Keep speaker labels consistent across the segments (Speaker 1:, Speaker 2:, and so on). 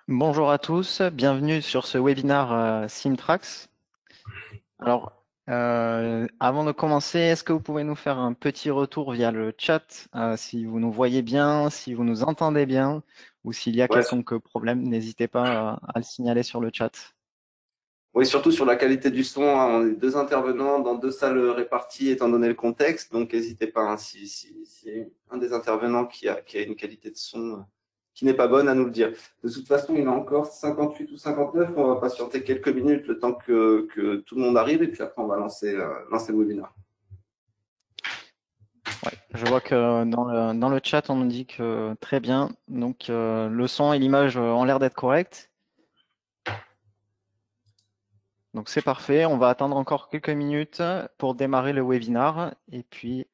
Speaker 1: Bonjour à tous, bienvenue sur ce webinaire Simtrax. Alors, avant de commencer, est-ce que vous pouvez nous faire un petit retour via le chat, si vous nous voyez bien, si vous nous entendez bien, ou s'il y a
Speaker 2: Ouais,
Speaker 1: quelconque problème, n'hésitez pas à le signaler sur le chat.
Speaker 2: oui, surtout sur la qualité du son, hein. On est deux intervenants dans deux salles réparties, étant donné le contexte. Donc, n'hésitez pas, hein, si un des intervenants qui a une qualité de son qui n'est pas bonne, à nous le dire. De toute façon, il est encore 58 ou 59. On va patienter quelques minutes, le temps que tout le monde arrive, et puis après, on va lancer le webinaire.
Speaker 1: Ouais, je vois que dans le chat, on nous dit que très bien, donc le son et l'image ont l'air d'être corrects. Donc c'est parfait, on va attendre encore quelques minutes pour démarrer le webinar et puis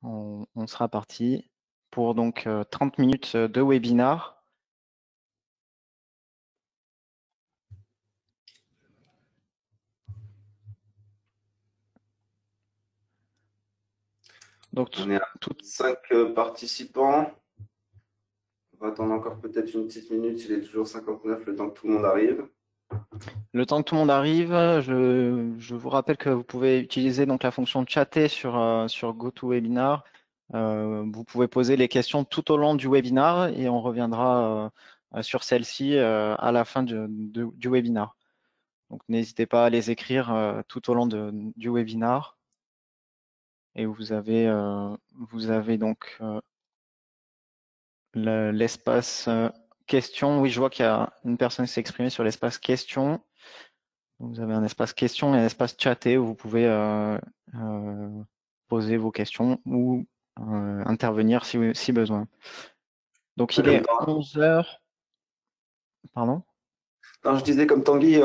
Speaker 1: on sera parti pour donc 30 minutes de webinar. Donc
Speaker 2: On est à
Speaker 1: tout-
Speaker 2: 5 participants. On va attendre encore peut-être une petite minute. Il est toujours 59, le temps que tout le monde arrive.
Speaker 1: le temps que tout le monde arrive, je vous rappelle que vous pouvez utiliser donc la fonction chatter sur GoToWebinar. Vous pouvez poser les questions tout au long du webinar et on reviendra sur celle-ci à la fin du webinar. Donc n'hésitez pas à les écrire tout au long du webinar. Et vous avez donc l'espace questions. Oui, je vois qu'il y a une personne qui s'est exprimée sur l'espace questions. Vous avez un espace questions et un espace chatter où vous pouvez euh, poser vos questions ou intervenir si besoin. Donc il
Speaker 2: Comme
Speaker 1: est 11 heures. Pardon?
Speaker 2: Non, je disais comme Tanguy,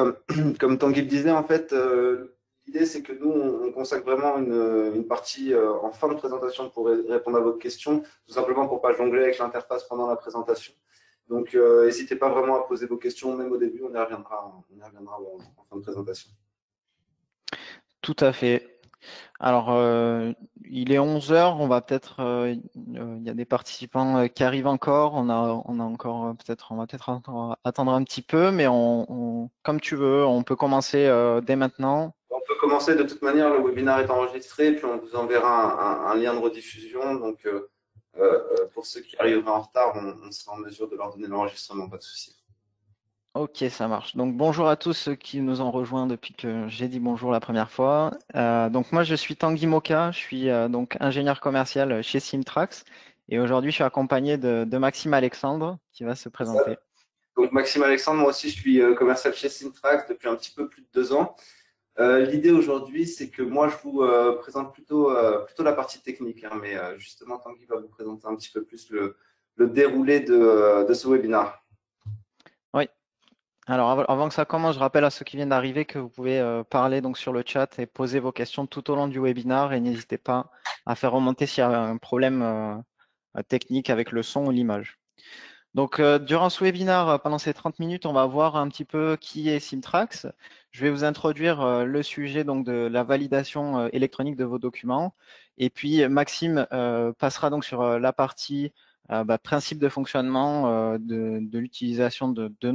Speaker 2: comme Tanguy le disait, en fait, l'idée c'est que nous, on consacre vraiment une partie en fin de présentation pour répondre à votre question, tout simplement pour pas jongler avec l'interface pendant la présentation. Donc, n'hésitez pas vraiment à poser vos questions, même au début, on y reviendra en fin de présentation.
Speaker 1: Tout à fait. Alors, il est 11 heures, on va peut-être, il y a des participants qui arrivent encore, on a encore peut-être, on va peut-être attendre un petit peu, mais comme tu veux, on peut commencer dès maintenant.
Speaker 2: On peut commencer de toute manière, le webinaire est enregistré, puis on vous enverra un lien de rediffusion. Donc, pour ceux qui arriveraient en retard, on sera en mesure de leur donner l'enregistrement, pas de souci.
Speaker 1: Ok, ça marche. Donc bonjour à tous ceux qui nous ont rejoints depuis que j'ai dit bonjour la première fois. Donc moi je suis Tanguy Moka, je suis donc ingénieur commercial chez Simtrax et aujourd'hui je suis accompagné de Maxime Alexandre qui va se présenter.
Speaker 2: Donc Maxime Alexandre, moi aussi je suis commercial chez Syntrax depuis un petit peu plus de 2 ans. L'idée aujourd'hui, c'est que moi je vous présente plutôt la partie technique, hein, mais justement Tanguy va vous présenter un petit peu plus le déroulé de ce webinaire.
Speaker 1: Oui. Alors avant que ça commence, je rappelle à ceux qui viennent d'arriver que vous pouvez parler donc sur le chat et poser vos questions tout au long du webinaire et n'hésitez pas à faire remonter s'il y a un problème technique avec le son ou l'image. Donc, durant ce webinaire, pendant ces 30 minutes, on va voir un petit peu qui est Simtrax. Je vais vous introduire le sujet donc de la validation électronique de vos documents. Et puis, Maxime passera donc sur la partie principe de fonctionnement de l'utilisation de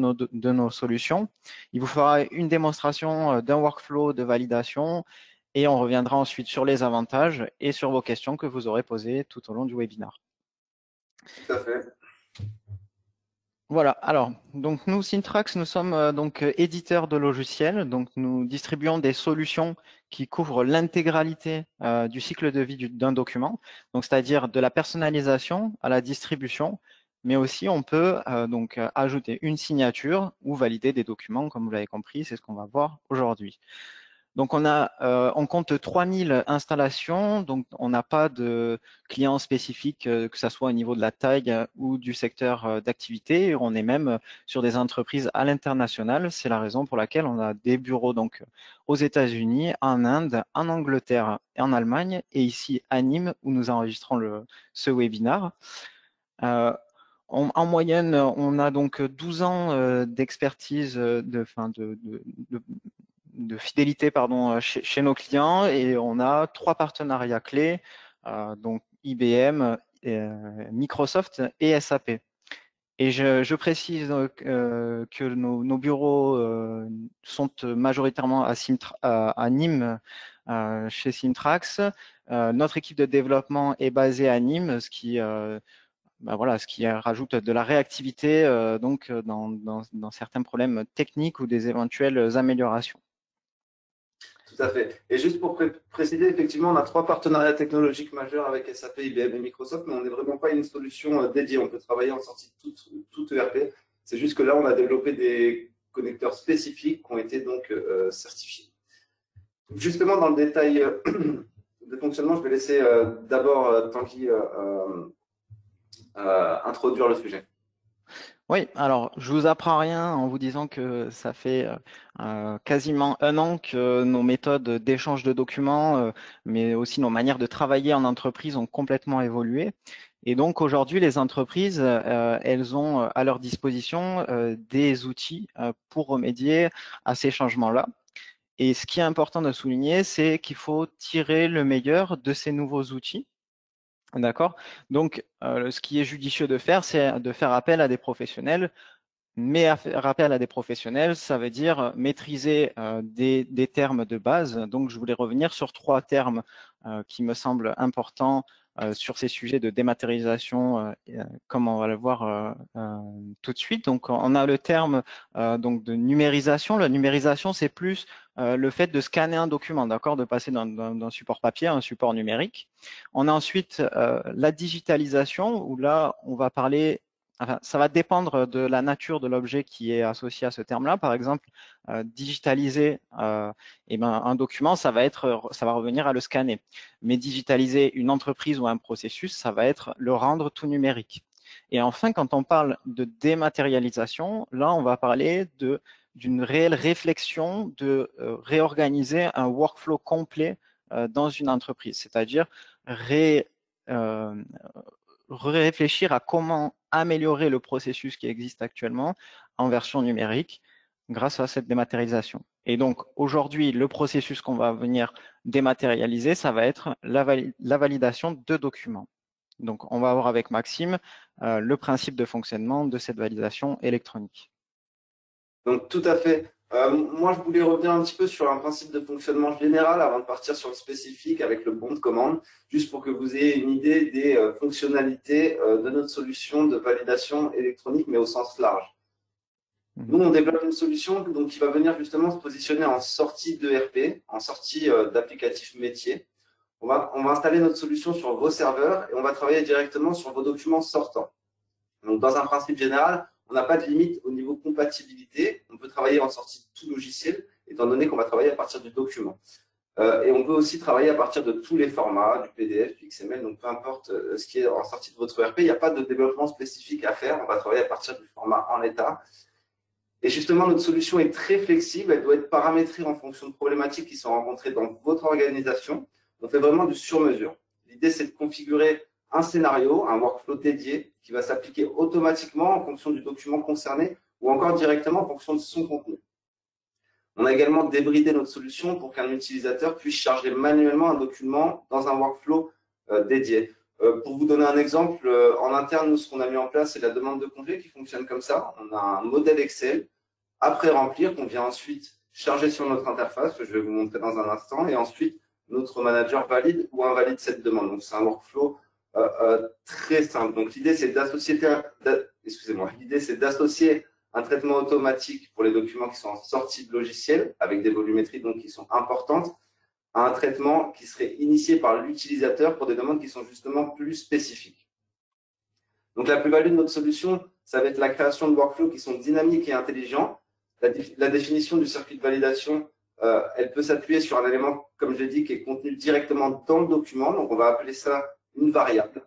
Speaker 1: nos solutions. Il vous fera une démonstration d'un workflow de validation et on reviendra ensuite sur les avantages et sur vos questions que vous aurez posées tout au long du webinaire.
Speaker 2: Tout à fait.
Speaker 1: Voilà, alors, donc nous, Syntrax, nous sommes donc éditeurs de logiciels, donc nous distribuons des solutions qui couvrent l'intégralité du cycle de vie d'un document, donc c'est-à-dire de la personnalisation à la distribution, mais aussi on peut donc ajouter une signature ou valider des documents, comme vous l'avez compris, c'est ce qu'on va voir aujourd'hui. Donc on compte 3000 installations, donc on n'a pas de clients spécifiques, que ça soit au niveau de la taille ou du secteur d'activité. On est même sur des entreprises à l'international. C'est la raison pour laquelle on a des bureaux donc aux États-Unis, en Inde, en Angleterre et en Allemagne, et ici à Nîmes où nous enregistrons ce webinaire. Euh, en moyenne, on a donc 12 ans d'expertise, de fidélité pardon, chez nos clients et on a 3 partenariats clés, donc IBM, Microsoft et SAP. Et je précise que nos bureaux sont majoritairement à Nîmes, chez Syntrax. Notre équipe de développement est basée à Nîmes, ce qui, voilà, ce qui rajoute de la réactivité donc dans certains problèmes techniques ou des éventuelles améliorations.
Speaker 2: Tout à fait. Et juste pour préciser, effectivement, on a 3 partenariats technologiques majeurs avec SAP, IBM et Microsoft, mais on n'est vraiment pas une solution dédiée. On peut travailler en sortie de toute ERP. C'est juste que là, on a développé des connecteurs spécifiques qui ont été donc certifiés. Justement, dans le détail de fonctionnement, je vais laisser d'abord Tanguy introduire le sujet.
Speaker 1: Oui, alors je vous apprends rien en vous disant que ça fait quasiment 1 an que nos méthodes d'échange de documents, mais aussi nos manières de travailler en entreprise ont complètement évolué. Et donc aujourd'hui, les entreprises, elles ont à leur disposition des outils pour remédier à ces changements-là. Et ce qui est important de souligner, c'est qu'il faut tirer le meilleur de ces nouveaux outils. D'accord? Donc, ce qui est judicieux de faire, c'est de faire appel à des professionnels. Mais faire appel à des professionnels, ça veut dire maîtriser des termes de base. Donc, je voulais revenir sur 3 termes qui me semblent importants sur ces sujets de dématérialisation, comme on va le voir tout de suite. Donc, on a le terme donc de numérisation. La numérisation, c'est plus le fait de scanner un document, d'accord, de passer d'un support papier à un support numérique. On a ensuite la digitalisation, où là, on va parler. Enfin, ça va dépendre de la nature de l'objet qui est associé à ce terme-là. Par exemple, digitaliser un document, ça va revenir à le scanner. Mais digitaliser une entreprise ou un processus, ça va être le rendre tout numérique. Et enfin, quand on parle de dématérialisation, là, on va parler d'une réelle réflexion de réorganiser un workflow complet dans une entreprise, c'est-à-dire réfléchir à comment améliorer le processus qui existe actuellement en version numérique grâce à cette dématérialisation. Et donc, aujourd'hui, le processus qu'on va venir dématérialiser, ça va être la validation de documents. Donc, on va voir avec Maxime le principe de fonctionnement de cette validation électronique.
Speaker 2: Donc, tout à fait. Moi, je voulais revenir un petit peu sur un principe de fonctionnement général avant de partir sur le spécifique avec le bon de commande, juste pour que vous ayez une idée des fonctionnalités de notre solution de validation électronique, mais au sens large. Nous, on développe une solution donc, qui va venir justement se positionner en sortie d'ERP, en sortie d'applicatif métier. On va installer notre solution sur vos serveurs et on va travailler directement sur vos documents sortants. Donc, dans un principe général, on n'a pas de limite au niveau compatibilité. On peut travailler en sortie de tout logiciel, étant donné qu'on va travailler à partir du document. Et on peut aussi travailler à partir de tous les formats, du PDF, du XML, donc peu importe ce qui est en sortie de votre ERP, il n'y a pas de développement spécifique à faire. On va travailler à partir du format en l'état. Et justement, notre solution est très flexible. Elle doit être paramétrée en fonction de problématiques qui sont rencontrées dans votre organisation. On fait vraiment du sur-mesure. L'idée, c'est de configurer un scénario, un workflow dédié qui va s'appliquer automatiquement en fonction du document concerné ou encore directement en fonction de son contenu. On a également débridé notre solution pour qu'un utilisateur puisse charger manuellement un document dans un workflow dédié. Pour vous donner un exemple, en interne, nous, ce qu'on a mis en place, c'est la demande de congé qui fonctionne comme ça. On a un modèle Excel à pré-remplir qu'on vient ensuite charger sur notre interface, que je vais vous montrer dans un instant, et ensuite, notre manager valide ou invalide cette demande. Donc, c'est un workflow très simple. Donc, l'idée, c'est d'associer un traitement automatique pour les documents qui sont en sortie de logiciel, avec des volumétries donc, qui sont importantes, à un traitement qui serait initié par l'utilisateur pour des demandes qui sont justement plus spécifiques. Donc, la plus-value de notre solution, ça va être la création de workflows qui sont dynamiques et intelligents. La définition du circuit de validation, elle peut s'appuyer sur un élément, comme je l'ai dit, qui est contenu directement dans le document. Donc, on va appeler ça une variable.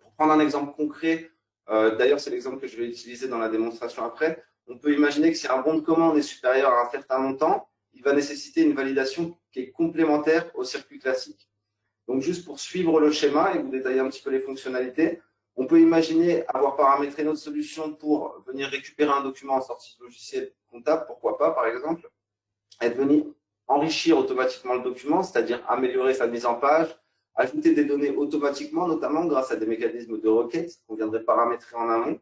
Speaker 2: Pour prendre un exemple concret, d'ailleurs, c'est l'exemple que je vais utiliser dans la démonstration après, on peut imaginer que si un bon de commande est supérieur à un certain montant, il va nécessiter une validation qui est complémentaire au circuit classique. Donc, juste pour suivre le schéma et vous détailler un petit peu les fonctionnalités, on peut imaginer avoir paramétré notre solution pour venir récupérer un document en sortie de logiciel comptable, pourquoi pas, par exemple, et venir enrichir automatiquement le document, c'est-à-dire améliorer sa mise en page, ajouter des données automatiquement, notamment grâce à des mécanismes de requête qu'on viendrait paramétrer en amont,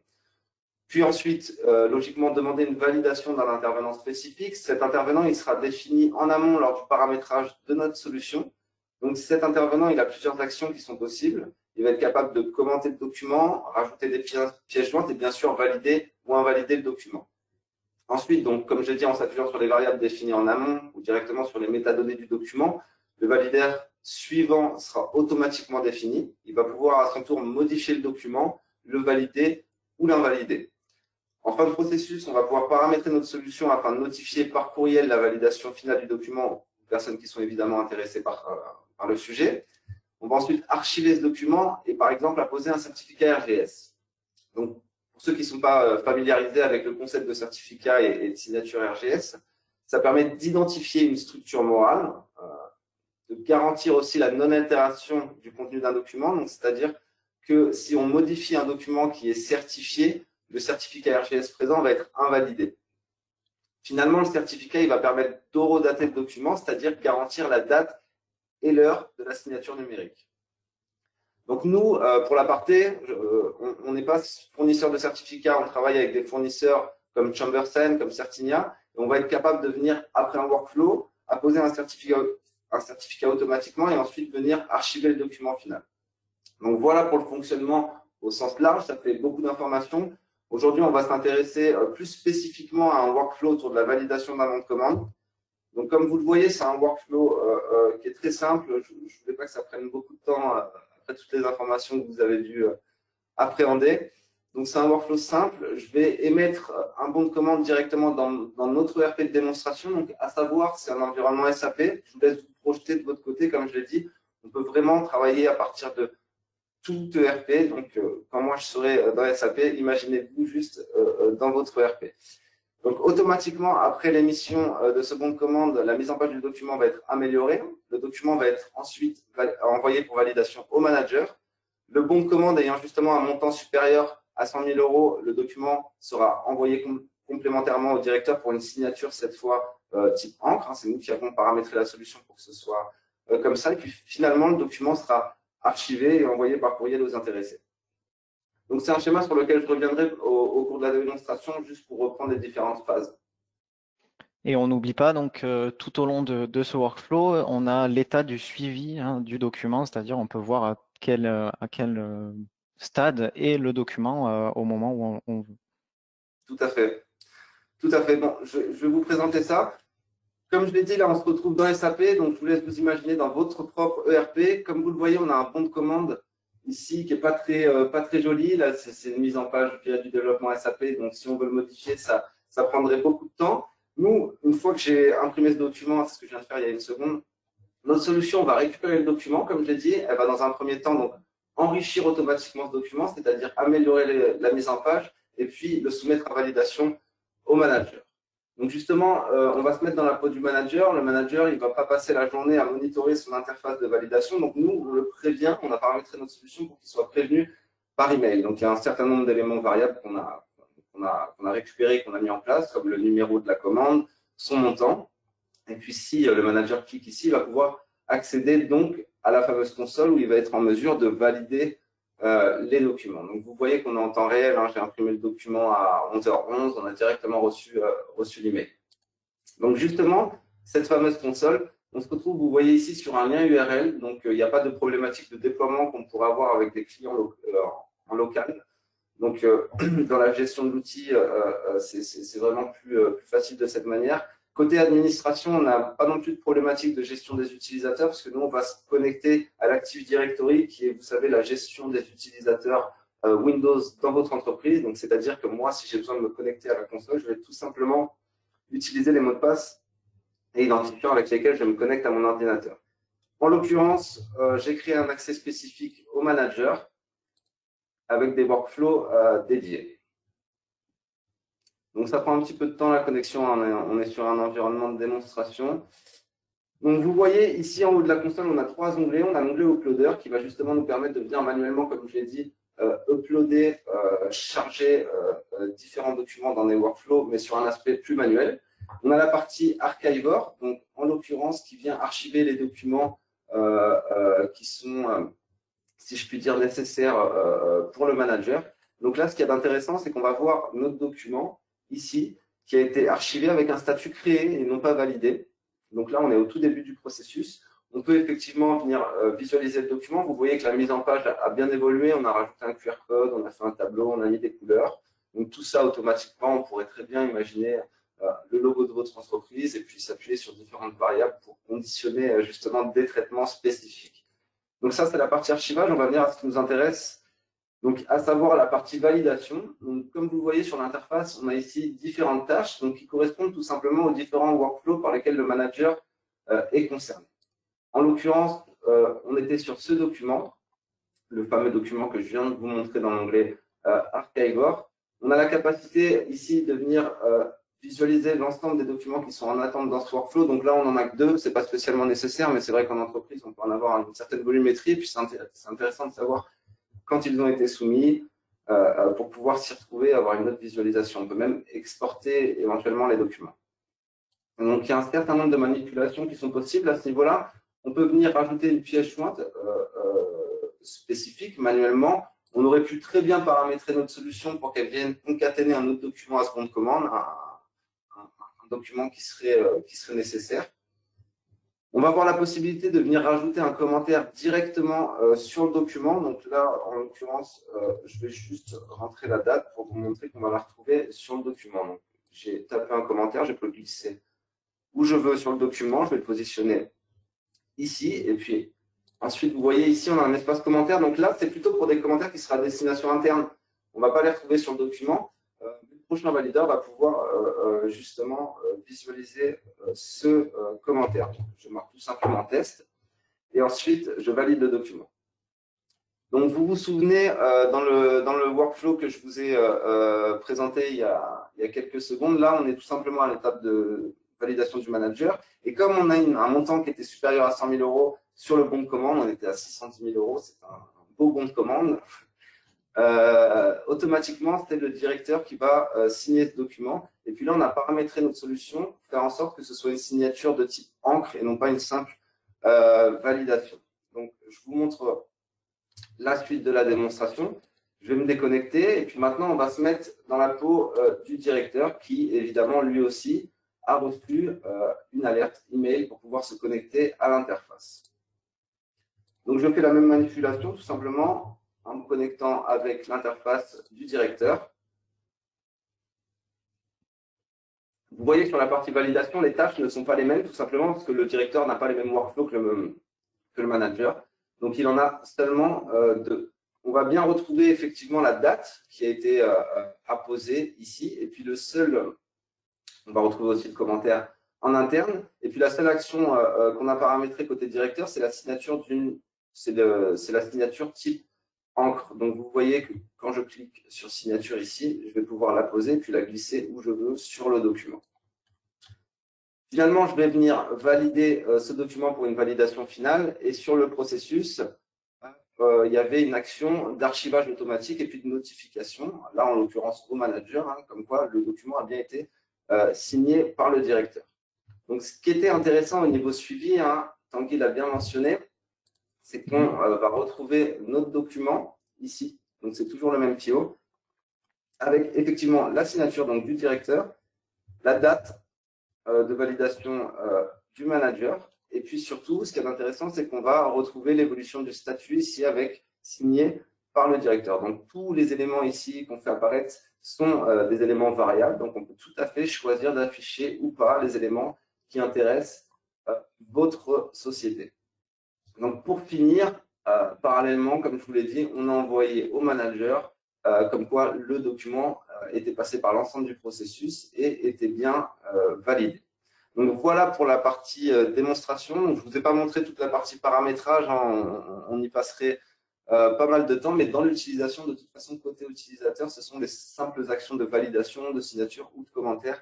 Speaker 2: Puis ensuite, logiquement, demander une validation d'un intervenant spécifique. Cet intervenant, il sera défini en amont lors du paramétrage de notre solution. Donc, cet intervenant, il a plusieurs actions qui sont possibles. Il va être capable de commenter le document, rajouter des pièces jointes et bien sûr valider ou invalider le document. Ensuite, donc, comme j'ai dit, en s'appuyant sur les variables définies en amont ou directement sur les métadonnées du document, le validaire suivant sera automatiquement défini. Il va pouvoir à son tour modifier le document, le valider ou l'invalider. En fin de processus, on va pouvoir paramétrer notre solution afin de notifier par courriel la validation finale du document aux personnes qui sont évidemment intéressées par le sujet. On va ensuite archiver ce document et par exemple apposer un certificat RGS. Donc, pour ceux qui ne sont pas familiarisés avec le concept de certificat et de signature RGS, ça permet d'identifier une structure morale, de garantir aussi la non-altération du contenu d'un document. Donc, c'est-à-dire que si on modifie un document qui est certifié, le certificat RGS présent va être invalidé. Finalement, le certificat il va permettre d'horodater le document, c'est-à-dire garantir la date et l'heure de la signature numérique. Donc nous, pour l'aparté, on n'est pas fournisseur de certificats, on travaille avec des fournisseurs comme Chambersen, comme Certinia, et on va être capable de venir, après un workflow, apposer un certificat automatiquement et ensuite venir archiver le document final. Donc voilà pour le fonctionnement au sens large, ça fait beaucoup d'informations. Aujourd'hui, on va s'intéresser plus spécifiquement à un workflow autour de la validation d'un nom de commande. Donc comme vous le voyez, c'est un workflow qui est très simple. Je ne voulais pas que ça prenne beaucoup de temps après toutes les informations que vous avez dû appréhender. Donc c'est un workflow simple. Je vais émettre un bon de commande directement dans notre ERP de démonstration. Donc à savoir, c'est un environnement SAP. Je vous laisse vous projeter de votre côté, comme je l'ai dit. On peut vraiment travailler à partir de tout ERP. Donc quand moi je serai dans SAP, imaginez-vous juste dans votre ERP. Donc, automatiquement, après l'émission de ce bon de commande, la mise en page du document va être améliorée. Le document va être ensuite envoyé pour validation au manager. Le bon de commande ayant justement un montant supérieur à 100 000 euros, le document sera envoyé complémentairement au directeur pour une signature, cette fois type encre. C'est nous qui avons paramétré la solution pour que ce soit comme ça. Et puis, finalement, le document sera archivé et envoyé par courriel aux intéressés. Donc, c'est un schéma sur lequel je reviendrai au cours de la démonstration, juste pour reprendre les différentes phases.
Speaker 1: Et on n'oublie pas, donc, tout au long de ce workflow, on a l'état du suivi du document, c'est-à-dire on peut voir à quel stade est le document au moment où on veut.
Speaker 2: Tout à fait. Tout à fait. Bon, je vais vous présenter ça. Comme je l'ai dit, là, on se retrouve dans SAP, donc je vous laisse vous imaginer dans votre propre ERP. Comme vous le voyez, on a un bon de commande ici qui n'est pas très joli. Là, c'est une mise en page via du développement SAP, donc si on veut le modifier, ça prendrait beaucoup de temps. Nous, une fois que j'ai imprimé ce document, c'est ce que je viens de faire il y a une seconde, notre solution va récupérer le document, comme je l'ai dit, elle va dans un premier temps donc, enrichir automatiquement ce document, c'est-à-dire améliorer la mise en page et puis le soumettre à validation au manager. Donc justement, on va se mettre dans la peau du manager. Le manager, il ne va pas passer la journée à monitorer son interface de validation. Donc nous, on le prévient, on a paramétré notre solution pour qu'il soit prévenu par email. Donc il y a un certain nombre d'éléments variables qu'on a récupérés, qu'on a mis en place, comme le numéro de la commande, son montant. Et puis si le manager clique ici, il va pouvoir accéder donc à la fameuse console où il va être en mesure de valider les documents. Donc vous voyez qu'on est en temps réel, j'ai imprimé le document à 11h11, on a directement reçu l'email. Donc justement, cette fameuse console, on se retrouve, vous voyez ici, sur un lien URL, donc il n'y a pas de problématique de déploiement qu'on pourrait avoir avec des clients en local. Donc dans la gestion de l'outil, c'est vraiment plus facile de cette manière. Côté administration, on n'a pas non plus de problématique de gestion des utilisateurs parce que nous, on va se connecter à l'Active Directory qui est, vous savez, la gestion des utilisateurs Windows dans votre entreprise. Donc, c'est-à-dire que moi, si j'ai besoin de me connecter à la console, je vais tout simplement utiliser les mots de passe et identifiants avec lesquels je me connecte à mon ordinateur. En l'occurrence, j'ai créé un accès spécifique au manager avec des workflows dédiés. Donc, ça prend un petit peu de temps la connexion. On est sur un environnement de démonstration. Donc, vous voyez ici en haut de la console, on a 3 onglets. On a l'onglet Uploader qui va justement nous permettre de venir manuellement, comme je l'ai dit, uploader, charger différents documents dans des workflows, mais sur un aspect plus manuel. On a la partie Archivor, donc en l'occurrence, qui vient archiver les documents qui sont, si je puis dire, nécessaires pour le manager. Donc là, ce qu'il y a d'intéressant, c'est qu'on va voir notre document ici, qui a été archivé avec un statut créé et non pas validé. Donc là, on est au tout début du processus. On peut effectivement venir visualiser le document. Vous voyez que la mise en page a bien évolué. On a rajouté un QR code, on a fait un tableau, on a mis des couleurs. Donc tout ça, automatiquement, on pourrait très bien imaginer le logo de votre entreprise et puis s'appuyer sur différentes variables pour conditionner justement des traitements spécifiques. Donc ça, c'est la partie archivage. On va venir à ce qui nous intéresse, donc à savoir la partie validation. Donc comme vous le voyez sur l'interface, on a ici différentes tâches donc, qui correspondent tout simplement aux différents workflows par lesquels le manager est concerné. En l'occurrence, on était sur ce document, le fameux document que je viens de vous montrer dans l'onglet Archivor. On a la capacité ici de venir visualiser l'ensemble des documents qui sont en attente dans ce workflow. Donc là, on n'en a que 2, ce n'est pas spécialement nécessaire, mais c'est vrai qu'en entreprise, on peut en avoir une certaine volumétrie. Et puis c'est intéressant de savoir quand ils ont été soumis pour pouvoir s'y retrouver, avoir une autre visualisation. On peut même exporter éventuellement les documents. Donc il y a un certain nombre de manipulations qui sont possibles à ce niveau-là. On peut venir rajouter une pièce jointe spécifique manuellement. On aurait pu très bien paramétrer notre solution pour qu'elle vienne concaténer un autre document à seconde commande, un document qui serait nécessaire. On va avoir la possibilité de venir rajouter un commentaire directement sur le document. Donc là, en l'occurrence, je vais juste rentrer la date pour vous montrer qu'on va la retrouver sur le document. Donc, j'ai tapé un commentaire, je peux le glisser où je veux sur le document. Je vais le positionner ici. Et puis, ensuite, vous voyez ici, on a un espace commentaire. Donc là, c'est plutôt pour des commentaires qui sera à destination interne. On ne va pas les retrouver sur le document. Le prochain valideur va pouvoir justement visualiser ce commentaire. Je marque tout simplement test. Et ensuite, je valide le document. Donc, vous vous souvenez, dans le workflow que je vous ai présenté il y a quelques secondes, là, on est tout simplement à l'étape de validation du manager. Et comme on a un montant qui était supérieur à 100 000 euros sur le bon de commande, on était à 610 000 euros, c'est un beau bon de commande. Automatiquement, c'est le directeur qui va signer ce document. Et puis là, on a paramétré notre solution pour faire en sorte que ce soit une signature de type encre et non pas une simple validation. Donc, je vous montre la suite de la démonstration. Je vais me déconnecter et puis maintenant, on va se mettre dans la peau du directeur qui, évidemment, lui aussi, a reçu une alerte email pour pouvoir se connecter à l'interface. Donc, je fais la même manipulation tout simplement en me connectant avec l'interface du directeur. Vous voyez sur la partie validation, les tâches ne sont pas les mêmes, tout simplement parce que le directeur n'a pas les mêmes workflows que le manager. Donc, il en a seulement 2. On va bien retrouver effectivement la date qui a été apposée ici. Et puis, on va retrouver aussi le commentaire en interne. Et puis, la seule action qu'on a paramétrée côté directeur, c'est la signature type encre. Donc, vous voyez que quand je clique sur signature ici, je vais pouvoir la poser puis la glisser où je veux sur le document. Finalement, je vais venir valider ce document pour une validation finale et sur le processus, il y avait une action d'archivage automatique et puis de notification, là en l'occurrence au manager, comme quoi le document a bien été signé par le directeur. Donc, ce qui était intéressant au niveau suivi, Tanguy l'a bien mentionné, c'est qu'on va retrouver notre document ici. Donc, c'est toujours le même PO, avec effectivement la signature donc, du directeur, la date de validation du manager. Et puis surtout, ce qui est intéressant, c'est qu'on va retrouver l'évolution du statut ici avec signé par le directeur. Donc, tous les éléments ici qu'on fait apparaître sont des éléments variables. Donc, on peut tout à fait choisir d'afficher ou pas les éléments qui intéressent votre société. Donc, pour finir, parallèlement, comme je vous l'ai dit, on a envoyé au manager comme quoi le document était passé par l'ensemble du processus et était bien validé. Donc, voilà pour la partie démonstration. Donc, je ne vous ai pas montré toute la partie paramétrage, on y passerait pas mal de temps, mais dans l'utilisation, de toute façon, côté utilisateur, ce sont des simples actions de validation, de signature ou de commentaire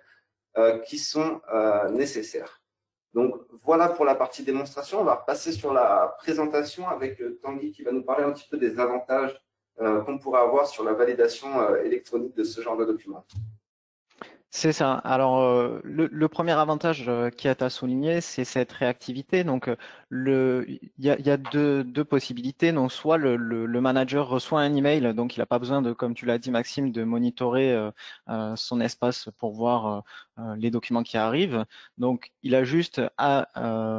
Speaker 2: qui sont nécessaires. Donc, voilà pour la partie démonstration. On va repasser sur la présentation avec Tanguy qui va nous parler un petit peu des avantages qu'on pourrait avoir sur la validation électronique de ce genre de document.
Speaker 1: C'est ça. Alors, le premier avantage qui est à souligner, c'est cette réactivité. Donc, il y a deux possibilités. Donc, soit le manager reçoit un email, donc il n'a pas besoin de, comme tu l'as dit, Maxime, de monitorer son espace pour voir les documents qui arrivent. Donc, il a juste à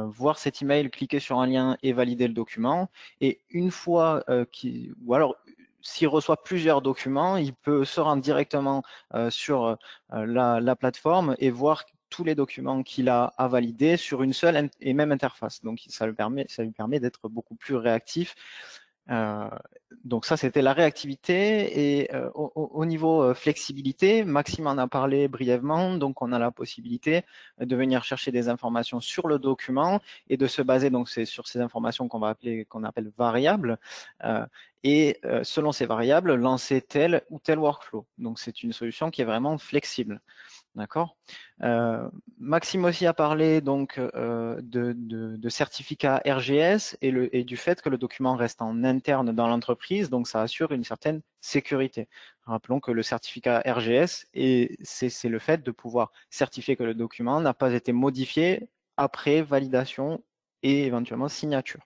Speaker 1: voir cet email, cliquer sur un lien et valider le document. Et une fois ou alors, s'il reçoit plusieurs documents, il peut se rendre directement sur la plateforme et voir tous les documents qu'il a à valider sur une seule et même interface. Donc, ça lui permet d'être beaucoup plus réactif. Euh, donc ça, c'était la réactivité. Et au niveau flexibilité, Maxime en a parlé brièvement. Donc, on a la possibilité de venir chercher des informations sur le document et de se baser. Donc, c'est sur ces informations qu'on appelle variables. Et selon ces variables, lancer tel ou tel workflow. Donc, c'est une solution qui est vraiment flexible. D'accord. Maxime aussi a parlé donc de certificat RGS et du fait que le document reste en interne dans l'entreprise, donc ça assure une certaine sécurité. Rappelons que le certificat RGS, c'est le fait de pouvoir certifier que le document n'a pas été modifié après validation et éventuellement signature.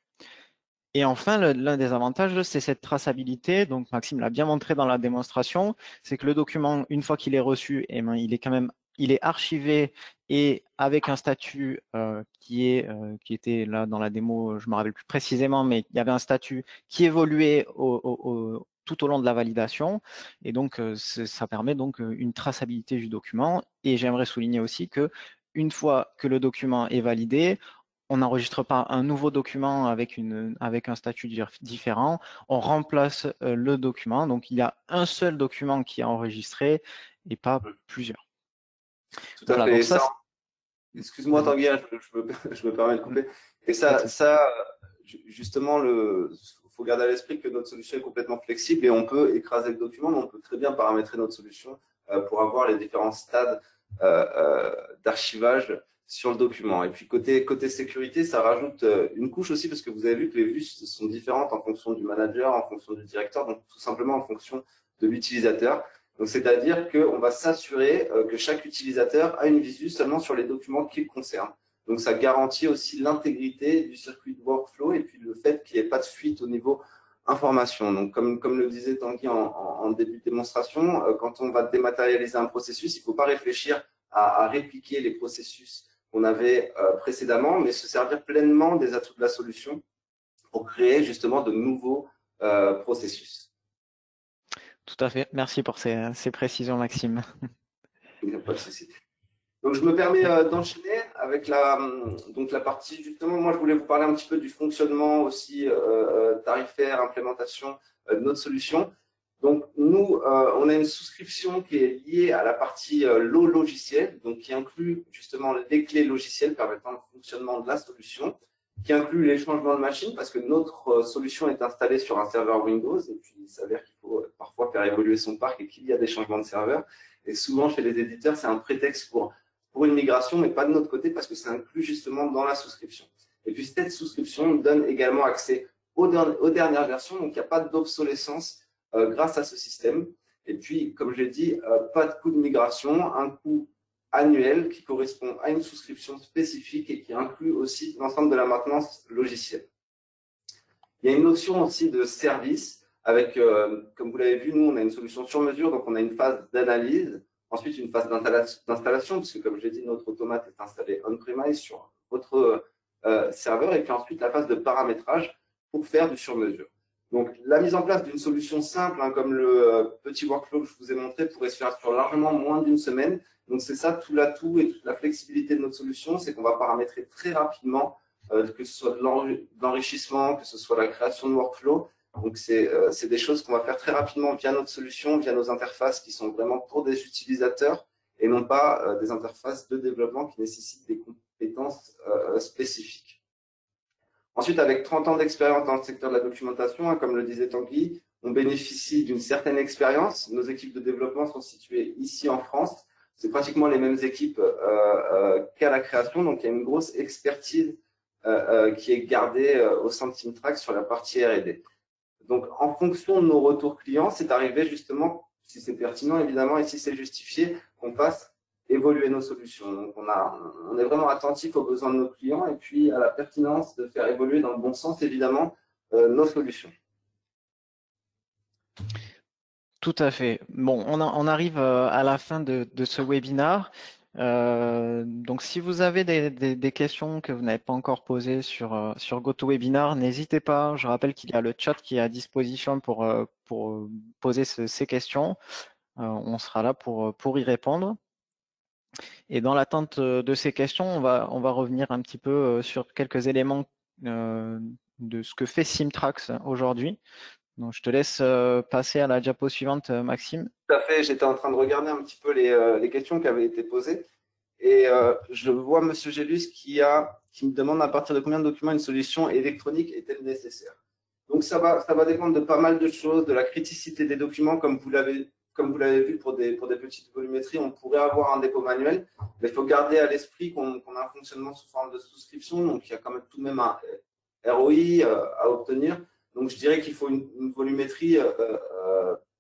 Speaker 1: Et enfin, l'un des avantages, c'est cette traçabilité. Donc, Maxime l'a bien montré dans la démonstration, c'est que le document, une fois qu'il est reçu, eh ben, il est archivé et avec un statut qui était là dans la démo, je me rappelle plus précisément, mais il y avait un statut qui évoluait tout au long de la validation. Et donc, ça permet donc une traçabilité du document. Et j'aimerais souligner aussi que une fois que le document est validé, on n'enregistre pas un nouveau document avec un statut différent, on remplace le document. Donc, il y a un seul document qui est enregistré et pas plusieurs.
Speaker 2: Tout à
Speaker 1: Voilà,
Speaker 2: fait.
Speaker 1: donc
Speaker 2: Et
Speaker 1: ça,
Speaker 2: ça, excuse-moi
Speaker 1: vas-y.
Speaker 2: Tanguy, hein, je me permets de couper. Et
Speaker 1: Pas de souci.
Speaker 2: justement, faut garder à l'esprit que notre solution est complètement flexible et on peut écraser le document, mais on peut très bien paramétrer notre solution pour avoir les différents stades d'archivage sur le document. Et puis côté sécurité, ça rajoute une couche aussi parce que vous avez vu que les vues sont différentes en fonction du manager, en fonction du directeur, donc tout simplement en fonction de l'utilisateur. Donc, c'est-à-dire qu'on va s'assurer que chaque utilisateur a une visu seulement sur les documents qu'il concerne. Donc, ça garantit aussi l'intégrité du circuit de workflow et puis le fait qu'il n'y ait pas de fuite au niveau information. Donc, comme le disait Tanguy en début de démonstration, quand on va dématérialiser un processus, il ne faut pas réfléchir à répliquer les processus qu'on avait précédemment, mais se servir pleinement des atouts de la solution pour créer justement de nouveaux processus.
Speaker 1: Tout à fait. Merci pour ces précisions, Maxime.
Speaker 2: Il n'y a pas de souci. Donc, je me permets d'enchaîner avec donc la partie, justement, moi, je voulais vous parler un petit peu du fonctionnement aussi tarifaire, implémentation de notre solution. Donc, nous, on a une souscription qui est liée à la partie lot logiciel, donc qui inclut justement les clés logicielles permettant le fonctionnement de la solution, qui inclut les changements de machine, parce que notre solution est installée sur un serveur Windows, et puis il s'avère qu'il faut parfois faire évoluer son parc et qu'il y a des changements de serveur. Et souvent, chez les éditeurs, c'est un prétexte pour une migration, mais pas de notre côté parce que c'est inclus justement dans la souscription. Et puis cette souscription donne également accès aux dernières versions, donc il n'y a pas d'obsolescence grâce à ce système. Et puis, comme je l'ai dit, pas de coût de migration, un coût annuel qui correspond à une souscription spécifique et qui inclut aussi l'ensemble de la maintenance logicielle. Il y a une notion aussi de service avec, comme vous l'avez vu, nous, on a une solution sur mesure, donc on a une phase d'analyse, ensuite une phase d'installation, puisque comme je l'ai dit, notre automate est installé on-premise sur votre serveur, et puis ensuite la phase de paramétrage pour faire du sur-mesure. Donc, la mise en place d'une solution simple, hein, comme le petit workflow que je vous ai montré, pourrait se faire sur largement moins d'une semaine. Donc, c'est ça tout l'atout et toute la flexibilité de notre solution, c'est qu'on va paramétrer très rapidement que ce soit de l'enrichissement, que ce soit la création de workflow. Donc, c'est des choses qu'on va faire très rapidement via notre solution, via nos interfaces qui sont vraiment pour des utilisateurs et non pas des interfaces de développement qui nécessitent des compétences spécifiques. Ensuite, avec 30 ans d'expérience dans le secteur de la documentation, hein, comme le disait Tanguy, on bénéficie d'une certaine expérience. Nos équipes de développement sont situées ici en France. C'est pratiquement les mêmes équipes qu'à la création, donc il y a une grosse expertise qui est gardée au sein de Teamtrack sur la partie R&D. Donc, en fonction de nos retours clients, c'est arrivé justement, si c'est pertinent évidemment et si c'est justifié, qu'on fasse évoluer nos solutions. Donc, on est vraiment attentif aux besoins de nos clients et puis à la pertinence de faire évoluer dans le bon sens, évidemment, nos solutions.
Speaker 1: Tout à fait. Bon, on arrive à la fin de ce webinaire. Donc, si vous avez des questions que vous n'avez pas encore posées sur GoToWebinar, n'hésitez pas. Je rappelle qu'il y a le chat qui est à disposition pour poser ces questions. On sera là pour y répondre. Et dans l'attente de ces questions, on va revenir un petit peu sur quelques éléments de ce que fait Simtrax aujourd'hui. Donc, je te laisse passer à la diapo suivante, Maxime.
Speaker 2: Tout à fait, j'étais en train de regarder un petit peu les questions qui avaient été posées. Et je vois Monsieur Gélus qui me demande à partir de combien de documents une solution électronique est-elle nécessaire. Donc ça va dépendre de pas mal de choses, de la criticité des documents, comme vous l'avez vu pour des petites volumétries, on pourrait avoir un dépôt manuel, mais il faut garder à l'esprit qu'on a un fonctionnement sous forme de souscription, donc il y a quand même tout de même un ROI à obtenir. Donc je dirais qu'il faut une volumétrie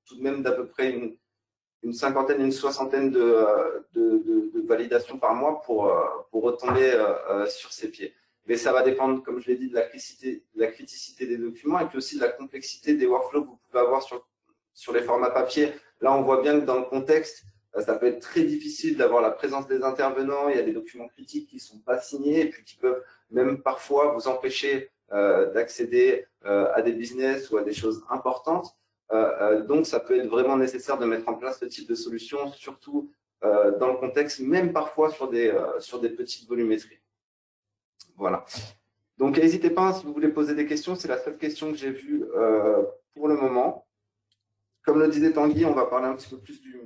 Speaker 2: tout de même d'à peu près une cinquantaine, une soixantaine de validations par mois pour retomber sur ses pieds. Mais ça va dépendre, comme je l'ai dit, de la criticité des documents et puis aussi de la complexité des workflows que vous pouvez avoir sur les formats papier. Là, on voit bien que dans le contexte, ça peut être très difficile d'avoir la présence des intervenants. Il y a des documents critiques qui ne sont pas signés et puis qui peuvent même parfois vous empêcher d'accéder à des business ou à des choses importantes. Donc, ça peut être vraiment nécessaire de mettre en place ce type de solution, surtout dans le contexte, même parfois sur des petites volumétries. Voilà. Donc, n'hésitez pas, si vous voulez poser des questions, c'est la seule question que j'ai vue pour le moment. Comme le disait Tanguy, on va parler un petit peu plus du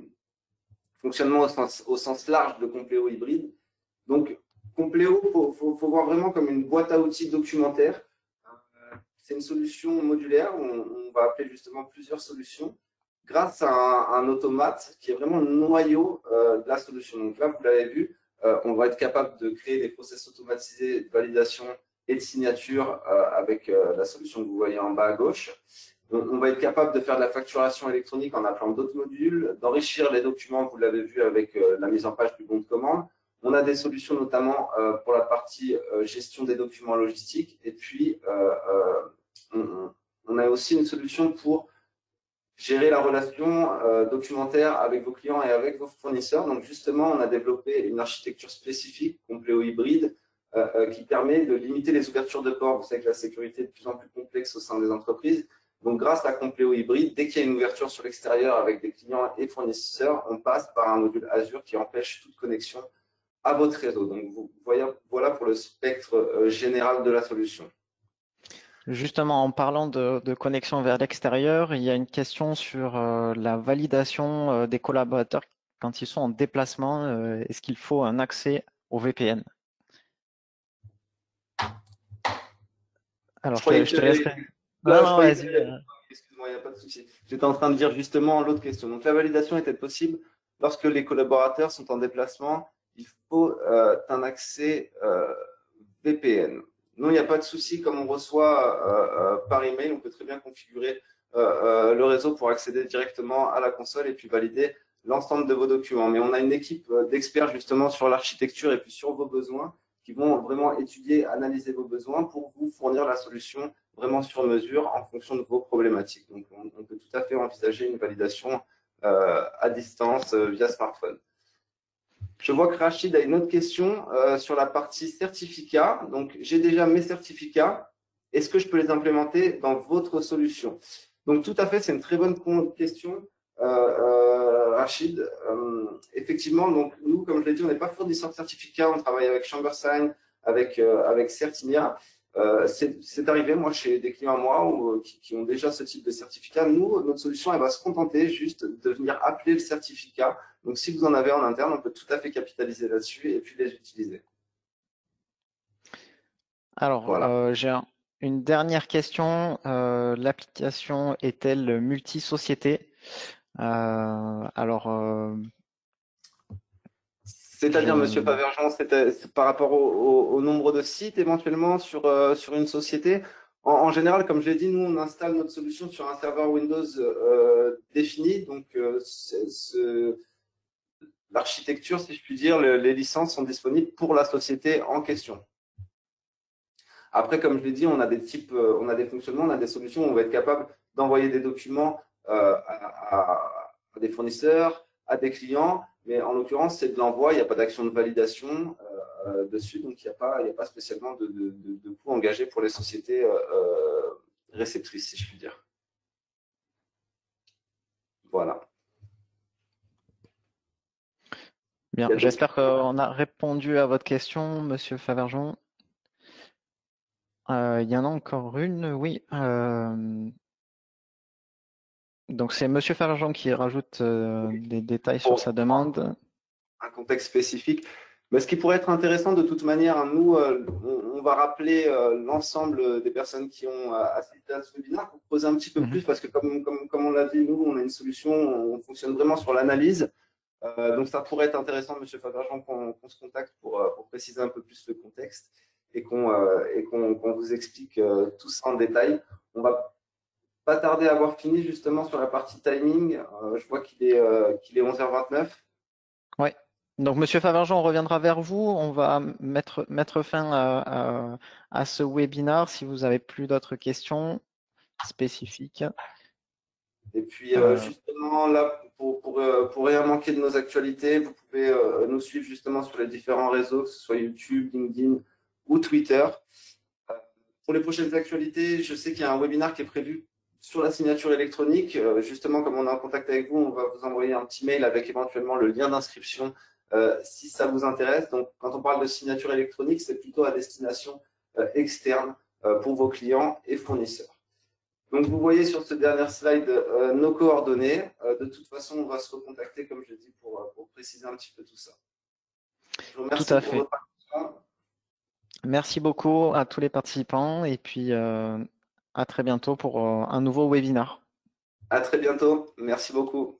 Speaker 2: fonctionnement au sens large de Compleo hybride. Donc, Compleo, il faut voir vraiment comme une boîte à outils documentaire. C'est une solution modulaire, on va appeler justement plusieurs solutions, grâce à un automate qui est vraiment le noyau de la solution. Donc là, vous l'avez vu, on va être capable de créer des process automatisés de validation et de signature avec la solution que vous voyez en bas à gauche. On va être capable de faire de la facturation électronique en appelant d'autres modules, d'enrichir les documents, vous l'avez vu, avec la mise en page du bon de commande. On a des solutions notamment pour la partie gestion des documents logistiques. Et puis, on a aussi une solution pour gérer la relation documentaire avec vos clients et avec vos fournisseurs. Donc, justement, on a développé une architecture spécifique, Compleo hybride, qui permet de limiter les ouvertures de ports. Vous savez que la sécurité est de plus en plus complexe au sein des entreprises. Donc, grâce à Compleo hybride, dès qu'il y a une ouverture sur l'extérieur avec des clients et fournisseurs, on passe par un module Azure qui empêche toute connexion à votre réseau. Donc, vous voyez, voilà pour le spectre général de la solution.
Speaker 1: Justement, en parlant de connexion vers l'extérieur, il y a une question sur la validation des collaborateurs quand ils sont en déplacement. Est-ce qu'il faut un accès au VPN? Alors, je te laisserai. Non, vas-y.
Speaker 2: Excuse-moi, il n'y a pas de souci. J'étais en train de dire justement l'autre question. Donc, la validation était possible lorsque les collaborateurs sont en déplacement. Il faut un accès VPN. Non, il n'y a pas de souci. Comme on reçoit par email, on peut très bien configurer le réseau pour accéder directement à la console et puis valider l'ensemble de vos documents. Mais on a une équipe d'experts justement sur l'architecture et puis sur vos besoins qui vont vraiment étudier, analyser vos besoins pour vous fournir la solution vraiment sur mesure en fonction de vos problématiques. Donc, on peut tout à fait envisager une validation à distance via smartphone. Je vois que Rachid a une autre question sur la partie certificats. Donc, j'ai déjà mes certificats. Est-ce que je peux les implémenter dans votre solution? Donc, tout à fait, c'est une très bonne question, Rachid. Effectivement, donc nous, comme je l'ai dit, on n'est pas fournisseur de certificats. On travaille avec Chambersign, avec Certinia. C'est arrivé, moi, chez des clients à moi qui ont déjà ce type de certificat. Nous, notre solution, elle va se contenter juste de venir appeler le certificat. Donc, si vous en avez en interne, on peut tout à fait capitaliser là-dessus et puis les utiliser.
Speaker 1: Alors, voilà. J'ai une dernière question. L'application est-elle multi-société?
Speaker 2: C'est-à-dire, Monsieur Favergent, c'est par rapport au nombre de sites éventuellement sur une société. En général, comme je l'ai dit, nous, on installe notre solution sur un serveur Windows défini. Donc, l'architecture, si je puis dire, les licences sont disponibles pour la société en question. Après, comme je l'ai dit, on a des types, on a des fonctionnements, on a des solutions où on va être capable d'envoyer des documents à des fournisseurs, à des clients, mais en l'occurrence, c'est de l'envoi, il n'y a pas d'action de validation dessus, donc il n'y a pas spécialement de coûts engagés pour les sociétés réceptrices, si je puis dire. Voilà.
Speaker 1: Bien, j'espère qu'on a répondu à votre question, Monsieur Favergeon. Il y en a encore une, oui. Donc c'est Monsieur Favergeon qui rajoute des détails sur sa demande.
Speaker 2: Un contexte spécifique. Mais ce qui pourrait être intéressant de toute manière, hein, nous, on va rappeler l'ensemble des personnes qui ont assisté à ce webinaire pour creuser un petit peu plus, parce que comme on l'a dit, nous, on a une solution, on fonctionne vraiment sur l'analyse. Donc ça pourrait être intéressant, Monsieur Favergeon, qu'on se contacte pour préciser un peu plus le contexte et qu'on vous explique tout ça en détail. On va pas tarder à avoir fini justement sur la partie timing. Je vois qu'il est 11h29.
Speaker 1: Oui. Donc, Monsieur Favergeon, on reviendra vers vous. On va mettre fin à ce webinaire si vous avez plus d'autres questions spécifiques.
Speaker 2: Et puis, justement, là, pour rien manquer de nos actualités, vous pouvez nous suivre justement sur les différents réseaux, que ce soit YouTube, LinkedIn ou Twitter. Pour les prochaines actualités, je sais qu'il y a un webinaire qui est prévu sur la signature électronique. Justement, comme on est en contact avec vous, on va vous envoyer un petit mail avec éventuellement le lien d'inscription si ça vous intéresse. Donc, quand on parle de signature électronique, c'est plutôt à destination externe pour vos clients et fournisseurs. Donc, vous voyez sur ce dernier slide nos coordonnées. De toute façon, on va se recontacter, comme je l'ai dit, pour préciser un petit peu tout ça. Je vous remercie
Speaker 1: Tout à
Speaker 2: pour
Speaker 1: fait.
Speaker 2: votre attention.
Speaker 1: Merci beaucoup à tous les participants et puis à très bientôt pour un nouveau webinaire.
Speaker 2: À très bientôt. Merci beaucoup.